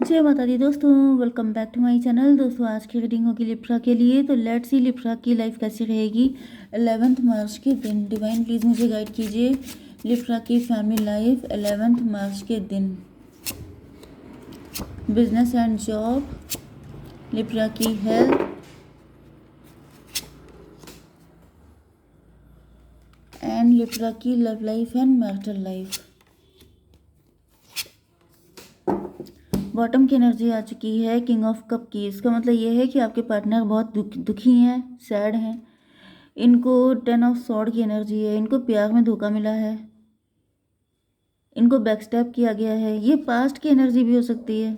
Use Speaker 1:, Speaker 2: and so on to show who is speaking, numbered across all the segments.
Speaker 1: जय माता दी दोस्तों, welcome back to my channel. दोस्तों आज की रीडिंग होगी लिप्रा के लिए। तो लेट्स सी लिप्रा की लाइफ कैसी रहेगी 11 मार्च के दिन। डिवाइन प्लीज मुझे गाइड कीजिए लिप्रा की फैमिली लाइफ 11 मार्च के दिन। बिजनेस एंड जॉब, लिप्रा की हेल्थ एंड लिप्रा की love life and marital life. Bottom की एनर्जी आ चुकी है किंग ऑफ कप की। इसका मतलब ये है कि आपके पार्टनर बहुत दुखी हैं, सैड हैं। इनको 10 ऑफ सॉर्ड की एनर्जी है। इनको प्यार में धोखा मिला है, इनको बैकस्टैप किया गया है। ये पास्ट की एनर्जी भी हो सकती है,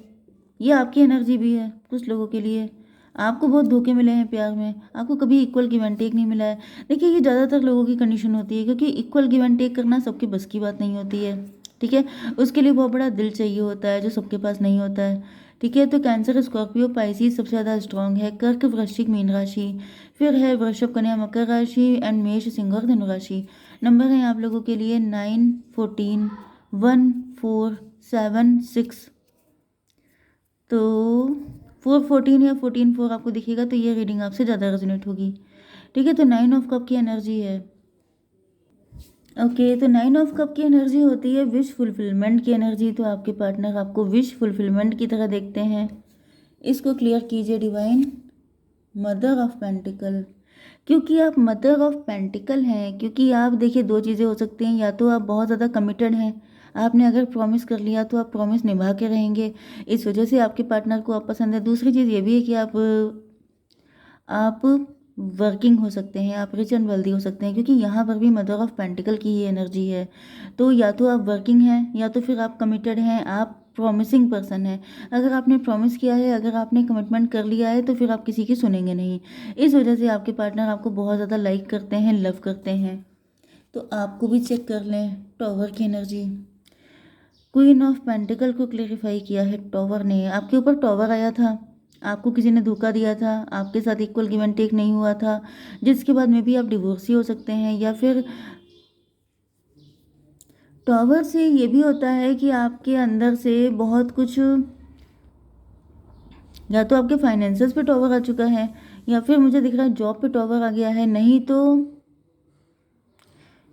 Speaker 1: ये आपकी एनर्जी भी है। कुछ लोगों के लिए आपको बहुत धोखे मिले हैं प्यार में, आपको कभी इक्वल गिव एंड टेक नहीं मिला है। देखिए ये ज़्यादातर लोगों की कंडीशन होती है, क्योंकि इक्वल गिव एंड टेक करना सबके बस की बात नहीं होती है। ठीक है, उसके लिए बहुत बड़ा दिल चाहिए होता है, जो सबके पास नहीं होता है। ठीक है, तो कैंसर, स्कॉर्पियो, पाइसिस सबसे ज़्यादा स्ट्रांग है। कर्क, वृश्चिक, मीन राशि, फिर है वृषभ, कन्या, मकर राशि एंड मेष, सिंह और धनु राशि। नंबर है आप लोगों के लिए 9, 14, 1, 4, 7, 6। तो 4, 14 या 14, 4 आपको दिखेगा तो ये रीडिंग आपसे ज़्यादा रेजोनेट होगी। ठीक है, तो 9 ऑफ कप की एनर्जी है। ओके, तो 9 ऑफ कप की एनर्जी होती है विश फुलफिलमेंट की एनर्जी। तो आपके पार्टनर आपको विश फुलफिलमेंट की तरह देखते हैं। इसको क्लियर कीजिए डिवाइन। मदर ऑफ पेंटिकल, क्योंकि आप मदर ऑफ पेंटिकल हैं, क्योंकि आप देखिए दो चीज़ें हो सकती हैं। या तो आप बहुत ज़्यादा कमिटेड हैं, आपने अगर प्रॉमिस कर लिया तो आप प्रॉमिस निभा के रहेंगे, इस वजह से आपके पार्टनर को आप पसंद है। दूसरी चीज़ ये भी है कि आप वर्किंग हो सकते हैं, आप रिच एंड वेल्दी हो सकते हैं, क्योंकि यहाँ पर भी मदर ऑफ पेंटिकल की ही एनर्जी है। तो या तो आप वर्किंग हैं या तो फिर आप कमिटेड हैं, आप प्रॉमिसिंग पर्सन है। अगर आपने प्रॉमिस किया है, अगर आपने कमिटमेंट कर लिया है, तो फिर आप किसी की सुनेंगे नहीं। इस वजह से आपके पार्टनर आपको बहुत ज़्यादा लाइक करते हैं, लव करते हैं। तो आपको भी चेक कर लें टॉवर की एनर्जी। क्वीन ऑफ पेंटिकल को क्लेरिफाई किया है टॉवर ने। आपके ऊपर टॉवर आया था, आपको किसी ने धोखा दिया था, आपके साथ इक्वल गिव एंड टेक नहीं हुआ था, जिसके बाद में भी आप डिवोर्सी हो सकते हैं। या फिर टॉवर से ये भी होता है कि आपके अंदर से बहुत कुछ, या तो आपके फाइनेंसेस पे टॉवर आ चुका है, या फिर मुझे दिख रहा है जॉब पे टॉवर आ गया है। नहीं तो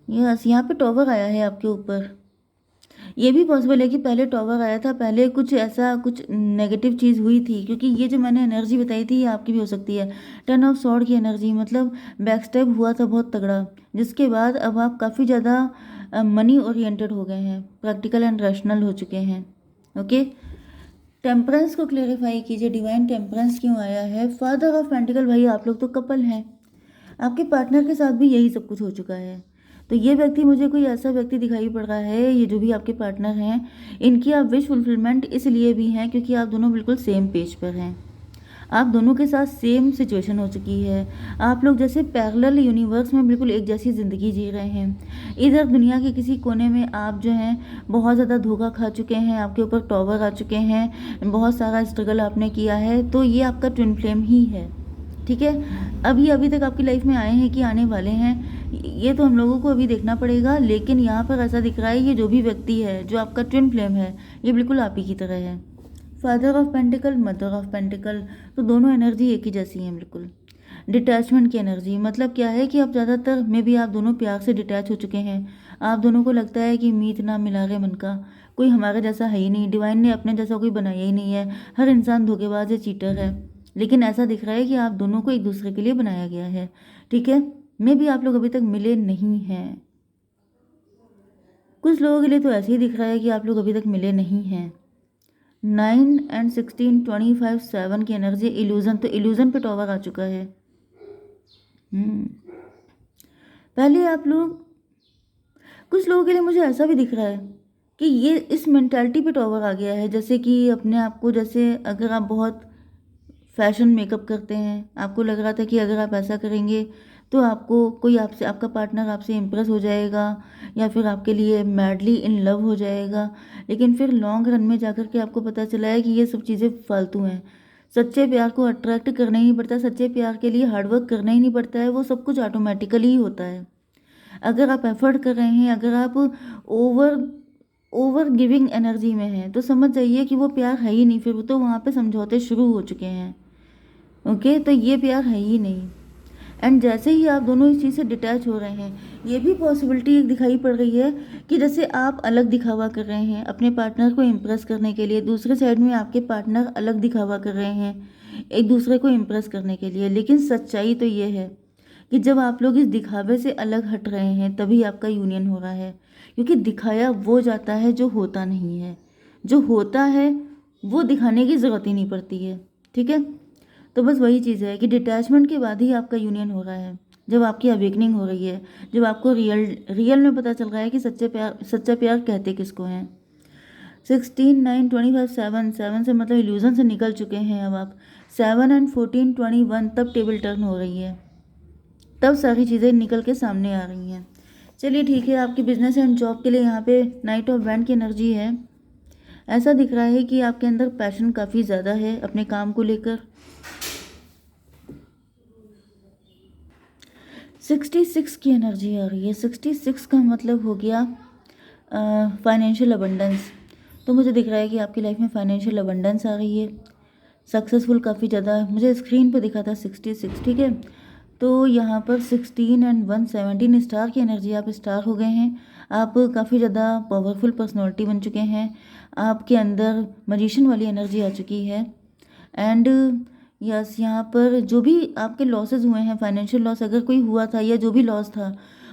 Speaker 1: यस, यहाँ पे टॉवर आया है आपके ऊपर। ये भी पॉसिबल है कि पहले टॉवर आया था, पहले कुछ ऐसा कुछ नेगेटिव चीज़ हुई थी, क्योंकि ये जो मैंने एनर्जी बताई थी ये आपकी भी हो सकती है। 10 ऑफ सॉर्ड की एनर्जी मतलब बैकस्टेप हुआ था बहुत तगड़ा, जिसके बाद अब आप काफ़ी ज़्यादा मनी ओरिएंटेड हो गए हैं, प्रैक्टिकल एंड रैशनल हो चुके हैं। ओके, टेम्परेंस को क्लेरिफाई कीजिए डिवाइन। टेम्परेंस क्यों आया है? फादर ऑफ पेंटिकल, भाई आप लोग तो कपल हैं, आपके पार्टनर के साथ भी यही सब कुछ हो चुका है। तो ये व्यक्ति, मुझे कोई ऐसा व्यक्ति दिखाई पड़ रहा है, ये जो भी आपके पार्टनर हैं, इनकी आप विश फुलफिलमेंट इसलिए भी हैं क्योंकि आप दोनों बिल्कुल सेम पेज पर हैं। आप दोनों के साथ सेम सिचुएशन हो चुकी है। आप लोग जैसे पैरेलल यूनिवर्स में बिल्कुल एक जैसी ज़िंदगी जी रहे हैं। इधर दुनिया के किसी कोने में आप जो हैं बहुत ज़्यादा धोखा खा चुके हैं, आपके ऊपर टॉवर आ चुके हैं, बहुत सारा स्ट्रगल आपने किया है। तो ये आपका ट्विन फ्लेम ही है। ठीक है, अभी तक आपकी लाइफ में आए हैं कि आने वाले हैं, ये तो हम लोगों को अभी देखना पड़ेगा। लेकिन यहाँ पर ऐसा दिख रहा है, ये जो भी व्यक्ति है, जो आपका ट्विन फ्लेम है, ये बिल्कुल आप ही की तरह है। Father of pentacle, mother of pentacle, तो दोनों एनर्जी एक ही जैसी हैं बिल्कुल। डिटैचमेंट की एनर्जी मतलब क्या है कि आप ज़्यादातर में भी आप दोनों प्यार से डिटैच हो चुके हैं। आप दोनों को लगता है कि मीत ना मिला रे मन का, कोई हमारे जैसा है ही नहीं, डिवाइन ने अपने जैसा कोई बनाया ही नहीं है, हर इंसान धोखेबाज है, चीटर है। लेकिन ऐसा दिख रहा है कि आप दोनों को एक दूसरे के लिए बनाया गया है। ठीक है, में भी आप लोग अभी तक मिले नहीं हैं। कुछ लोगों के लिए तो ऐसे ही दिख रहा है कि आप लोग अभी तक मिले नहीं हैं। 9 एंड 16, 25, 7 की एनर्जी इल्यूजन, तो इल्यूजन पे टॉवर आ चुका है। पहले आप लोग, कुछ लोगों के लिए मुझे ऐसा भी दिख रहा है कि ये इस मेंटालिटी पे टॉवर आ गया है, जैसे कि अपने आप को, जैसे अगर आप बहुत फैशन मेकअप करते हैं, आपको लग रहा था कि अगर आप ऐसा करेंगे तो आपको कोई, आपसे, आपका पार्टनर आपसे इम्प्रेस हो जाएगा या फिर आपके लिए मैडली इन लव हो जाएगा। लेकिन फिर लॉन्ग रन में जाकर के आपको पता चला है कि ये सब चीज़ें फालतू हैं। सच्चे प्यार को अट्रैक्ट करना ही नहीं पड़ता, सच्चे प्यार के लिए हार्डवर्क करना ही नहीं पड़ता है, वो सब कुछ ऑटोमेटिकली ही होता है। अगर आप एफर्ट कर रहे हैं, अगर आप ओवर ओवर गिविंग एनर्जी में है, तो समझ जाइए कि वो प्यार है ही नहीं, फिर तो वहाँ पे समझौते शुरू हो चुके हैं। ओके, तो ये प्यार है ही नहीं। एंड जैसे ही आप दोनों इस चीज़ से डिटैच हो रहे हैं, ये भी पॉसिबिलिटी एक दिखाई पड़ रही है कि जैसे आप अलग दिखावा कर रहे हैं अपने पार्टनर को इम्प्रेस करने के लिए, दूसरे साइड में आपके पार्टनर अलग दिखावा कर रहे हैं एक दूसरे को इम्प्रेस करने के लिए। लेकिन सच्चाई तो ये है कि जब आप लोग इस दिखावे से अलग हट रहे हैं तभी आपका यूनियन हो रहा है, क्योंकि दिखाया वो जाता है जो होता नहीं है, जो होता है वो दिखाने की ज़रूरत ही नहीं पड़ती है। ठीक है, तो बस वही चीज़ है कि डिटैचमेंट के बाद ही आपका यूनियन हो रहा है, जब आपकी अवेकनिंग हो रही है, जब आपको रियल रियल में पता चल रहा है कि सच्चा प्यार कहते किसको हैं। 16, 9, 25, 7, 7 से मतलब इल्यूजन से निकल चुके हैं अब आप। 7 एंड 14, 21 तब टेबल टर्न हो रही है, तब सारी चीज़ें निकल के सामने आ रही हैं। चलिए ठीक है, आपकी बिजनेस एंड जॉब के लिए यहाँ पे नाइट ऑफ बैंड की एनर्जी है। ऐसा दिख रहा है कि आपके अंदर पैशन काफ़ी ज़्यादा है अपने काम को लेकर। 66 की एनर्जी आ रही है। 66 का मतलब हो गया फाइनेंशियल अबंडेंस। तो मुझे दिख रहा है कि आपकी लाइफ में फाइनेंशियल अबंडेंस आ रही है, सक्सेसफुल काफ़ी ज़्यादा। मुझे स्क्रीन पे दिखा था 66, ठीक है। तो यहाँ पर 16 एंड 1, 17 स्टार की एनर्जी, आप स्टार हो गए हैं। आप काफ़ी ज़्यादा पावरफुल पर्सनैलिटी बन चुके हैं, आपके अंदर मजिशियन वाली एनर्जी आ चुकी है। एंड यस, यहाँ पर जो भी आपके लॉसेस हुए हैं, फाइनेंशियल लॉस अगर कोई हुआ था या जो भी लॉस था,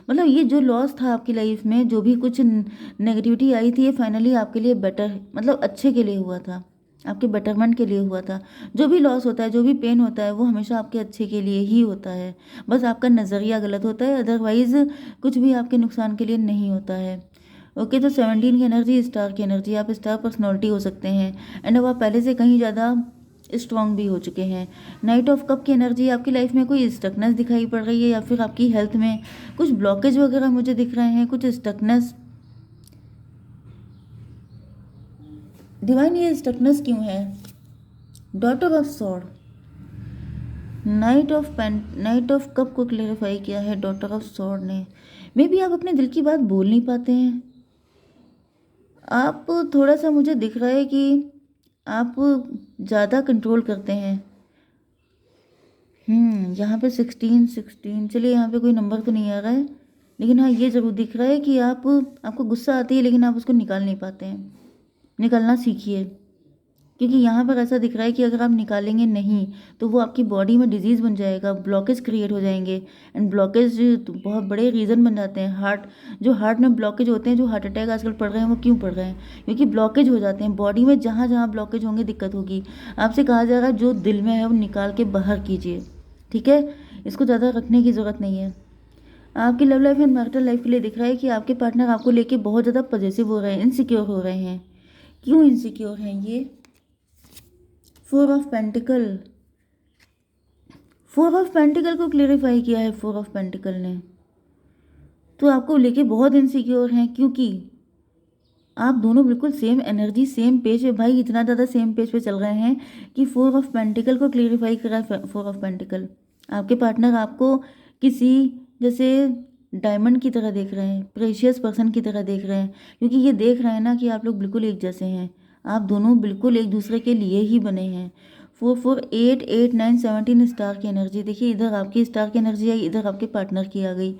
Speaker 1: मतलब ये जो लॉस था आपकी लाइफ में, जो भी कुछ नेगेटिविटी आई थी, ये फाइनली आपके लिए बेटर, मतलब अच्छे के लिए हुआ था, आपके बेटरमेंट के लिए हुआ था। जो भी लॉस होता है, जो भी पेन होता है, वो हमेशा आपके अच्छे के लिए ही होता है। बस आपका नज़रिया गलत होता है, अदरवाइज़ कुछ भी आपके नुकसान के लिए नहीं होता है। ओके, तो 17 की एनर्जी स्टार की एनर्जी, आप स्टार पर्सनैलिटी हो सकते हैं। एंड अब आप पहले से कहीं ज़्यादा स्ट्रॉन्ग भी हो चुके हैं। नाइट ऑफ कप की एनर्जी, आपकी लाइफ में कोई स्टकनेस दिखाई पड़ रही है या फिर आपकी हेल्थ में कुछ ब्लॉकेज वगैरह मुझे दिख रहे हैं, कुछ स्टकनेस। डिवाइन, ये स्टकनेस क्यों है? Daughter of sword, night of cup को क्लेरिफाई किया है डॉटर ऑफ सॉर्ड ने। मे बी आप अपने दिल की बात बोल नहीं पाते हैं। आप थोड़ा सा, मुझे दिख रहा है कि आप ज़्यादा कंट्रोल करते हैं। यहाँ पे 16, चलिए यहाँ पे कोई नंबर तो नहीं आ रहा है, लेकिन हाँ ये ज़रूर दिख रहा है कि आपको गुस्सा आती है लेकिन आप उसको निकाल नहीं पाते हैं। निकालना सीखिए, क्योंकि यहाँ पर ऐसा दिख रहा है कि अगर आप निकालेंगे नहीं तो वो आपकी बॉडी में डिजीज़ बन जाएगा, ब्लॉकेज क्रिएट हो जाएंगे। एंड ब्लॉकेज तो बहुत बड़े रीज़न बन जाते हैं। हार्ट में ब्लॉकेज होते हैं, जो हार्ट अटैक आजकल पड़ रहे हैं, वो क्यों पड़ रहे हैं? क्योंकि ब्लॉकेज हो जाते हैं बॉडी में, जहाँ जहाँ ब्लॉकेज होंगे दिक्कत होगी। आपसे कहा जा रहा है जो दिल में है वो निकाल के बाहर कीजिए, ठीक है। इसको ज़्यादा रखने की ज़रूरत नहीं है। आपकी love life and marital life के लिए दिख रहा है कि आपके पार्टनर आपको लेके बहुत ज़्यादा पॉजिटिव हो रहे हैं, इनसिक्योर हो रहे हैं। क्यों इनसिक्योर हैं ये? 4 ऑफ पेंटिकल, 4 ऑफ पेंटिकल को क्लेरिफाई किया है 4 ऑफ पेंटिकल ने। तो आपको लेके बहुत इनसिक्योर हैं, क्योंकि आप दोनों बिल्कुल सेम एनर्जी, सेम पेज पे, भाई इतना ज़्यादा सेम पेज पे चल रहे हैं कि 4 ऑफ पेंटिकल को क्लेरिफाई करा है 4 ऑफ पेंटिकल। आपके पार्टनर आपको किसी जैसे डायमंड की तरह देख रहे हैं, प्रेशियस पर्सन की तरह देख रहे हैं, क्योंकि ये देख रहे हैं ना कि आप लोग बिल्कुल एक जैसे हैं, आप दोनों बिल्कुल एक दूसरे के लिए ही बने हैं। 4, 4, 8, 8, 9, 17 स्टार की एनर्जी देखिए, इधर आपकी स्टार की एनर्जी आई, इधर आपके पार्टनर की आ गई।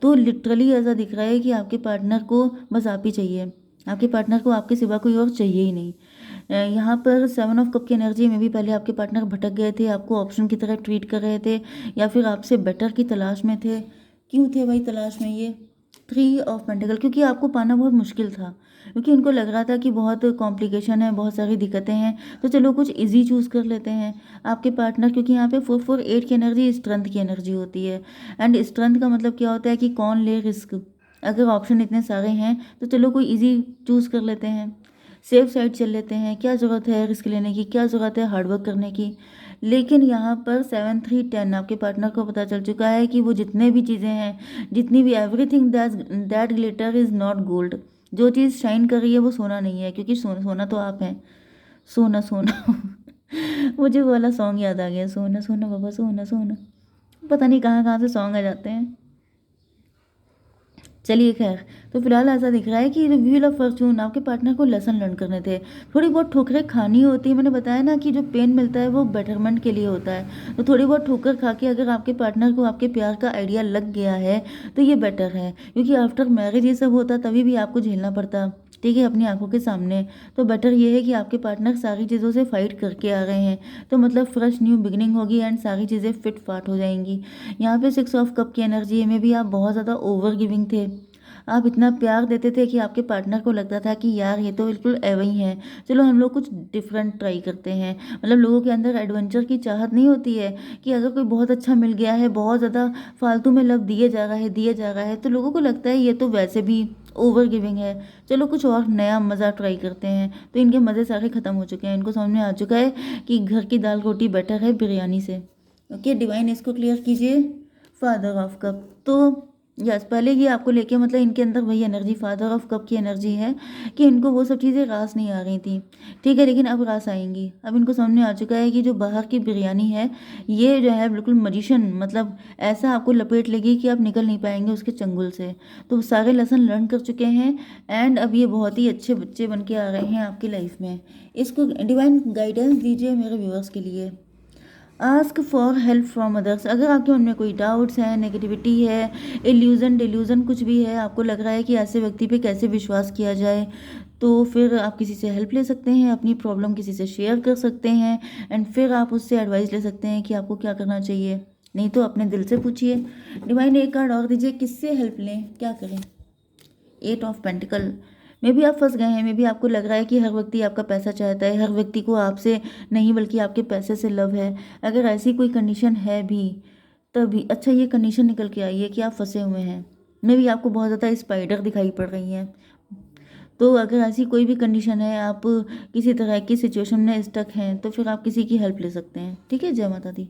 Speaker 1: तो लिटरली ऐसा दिख रहा है कि आपके पार्टनर को बस आप ही चाहिए, आपके पार्टनर को आपके सिवा कोई और चाहिए ही नहीं। यहाँ पर 7 ऑफ कप की एनर्जी में भी पहले आपके पार्टनर भटक गए थे, आपको ऑप्शन की तरह ट्रीट कर रहे थे, या फिर आपसे बेटर की तलाश में थे। क्यों थे भाई तलाश में? ये 3 ऑफ पेंटिकल, क्योंकि आपको पाना बहुत मुश्किल था, क्योंकि उनको लग रहा था कि बहुत कॉम्प्लिकेशन है, बहुत सारी दिक्कतें हैं, तो चलो कुछ इजी चूज़ कर लेते हैं आपके पार्टनर। क्योंकि यहाँ पे 4, 4, 8 की एनर्जी स्ट्रेंथ की एनर्जी होती है। एंड स्ट्रेंथ का मतलब क्या होता है कि कौन ले रिस्क। अगर ऑप्शन इतने सारे हैं तो चलो कोई इजी चूज़ कर लेते हैं, सेफ साइड चल लेते हैं। क्या ज़रूरत है रिस्क लेने की, क्या ज़रूरत है हार्डवर्क करने की? लेकिन यहाँ पर 7, 3, 10 आपके पार्टनर को पता चल चुका है कि वो जितने भी चीज़ें हैं, जितनी भी everything that glitter is not gold, जो चीज़ शाइन कर रही है वो सोना नहीं है, क्योंकि सोना तो आप हैं। सोना सोना मुझे वो वाला सॉन्ग याद आ गया, सोना सोना बाबा सोना सोना। पता नहीं कहाँ कहाँ से सॉन्ग आ जाते हैं। चलिए खैर, तो फिलहाल ऐसा दिख रहा है कि व्हील ऑफ फॉर्चून आपके पार्टनर को लेसन लर्न करने थे। थोड़ी बहुत ठोकरें खानी होती है, मैंने बताया ना कि जो पेन मिलता है वो बेटरमेंट के लिए होता है। तो थोड़ी बहुत ठोकर खा के अगर आपके पार्टनर को आपके प्यार का आइडिया लग गया है तो ये बेटर है, क्योंकि आफ्टर मैरिज ये सब होता तभी भी आपको झेलना पड़ता, ठीक है, अपनी आंखों के सामने। तो बेटर ये है कि आपके पार्टनर सारी चीज़ों से फाइट करके आ रहे हैं, तो मतलब फ्रेश न्यू बिगिनिंग होगी एंड सारी चीज़ें फिट फाट हो जाएंगी। यहाँ पे 6 ऑफ कप की एनर्जी में भी आप बहुत ज़्यादा ओवर गिविंग थे। आप इतना प्यार देते थे कि आपके पार्टनर को लगता था कि यार ये तो बिल्कुल एवं ही है, चलो हम लोग कुछ डिफरेंट ट्राई करते हैं। मतलब लोगों के अंदर एडवेंचर की चाहत नहीं होती है कि अगर कोई बहुत अच्छा मिल गया है, बहुत ज़्यादा फालतू में लव दिए जा रहा है दिए जा रहा है, तो लोगों को लगता है ये तो वैसे भी ओवर गिविंग है, चलो कुछ और नया मज़ा ट्राई करते हैं। तो इनके मज़े सारे ख़त्म हो चुके हैं, इनको समझ में आ चुका है कि घर की दाल रोटी बेटर है बिरयानी से। ओके डिवाइन, इसको क्लियर कीजिए। फादर ऑफ कप, तो यस पहले ये आपको लेके मतलब इनके अंदर वही एनर्जी, फादर ऑफ कप की एनर्जी है कि इनको वो सब चीज़ें रास नहीं आ रही थी, ठीक है, लेकिन अब रास आएंगी। अब इनको समझ में आ चुका है कि जो बाहर की बिरयानी है ये जो है बिल्कुल मजिशियन, मतलब ऐसा आपको लपेट लेगी कि आप निकल नहीं पाएंगे उसके चंगुल से। तो सारे लेसन लर्न कर चुके हैं एंड अब ये बहुत ही अच्छे बच्चे बन के आ रहे हैं आपकी लाइफ में। इसको डिवाइन गाइडेंस दीजिए मेरे व्यूअर्स के लिए। Ask for help from others, अगर आपके मन में कोई डाउट्स हैं, नेगेटिविटी है, इल्यूज़न डिल्यूज़न कुछ भी है, आपको लग रहा है कि ऐसे व्यक्ति पे कैसे विश्वास किया जाए, तो फिर आप किसी से हेल्प ले सकते हैं, अपनी प्रॉब्लम किसी से शेयर कर सकते हैं एंड फिर आप उससे एडवाइस ले सकते हैं कि आपको क्या करना चाहिए। नहीं तो अपने दिल से पूछिए। डिवाइन एक कार्ड और दीजिए, किससे हेल्प लें, क्या करें। 8 ऑफ पेंटिकल, मे भी आप फंस गए हैं, मे भी आपको लग रहा है कि हर व्यक्ति आपका पैसा चाहता है, हर व्यक्ति को आपसे नहीं बल्कि आपके पैसे से लव है। अगर ऐसी कोई कंडीशन है भी तभी अच्छा ये कंडीशन निकल के आई है कि आप फंसे हुए हैं। मे भी आपको बहुत ज़्यादा स्पाइडर दिखाई पड़ रही हैं। तो अगर ऐसी कोई भी कंडीशन है, आप किसी तरह की सिचुएशन में स्टक हैं, तो फिर आप किसी की हेल्प ले सकते हैं, ठीक है। जय माता दी।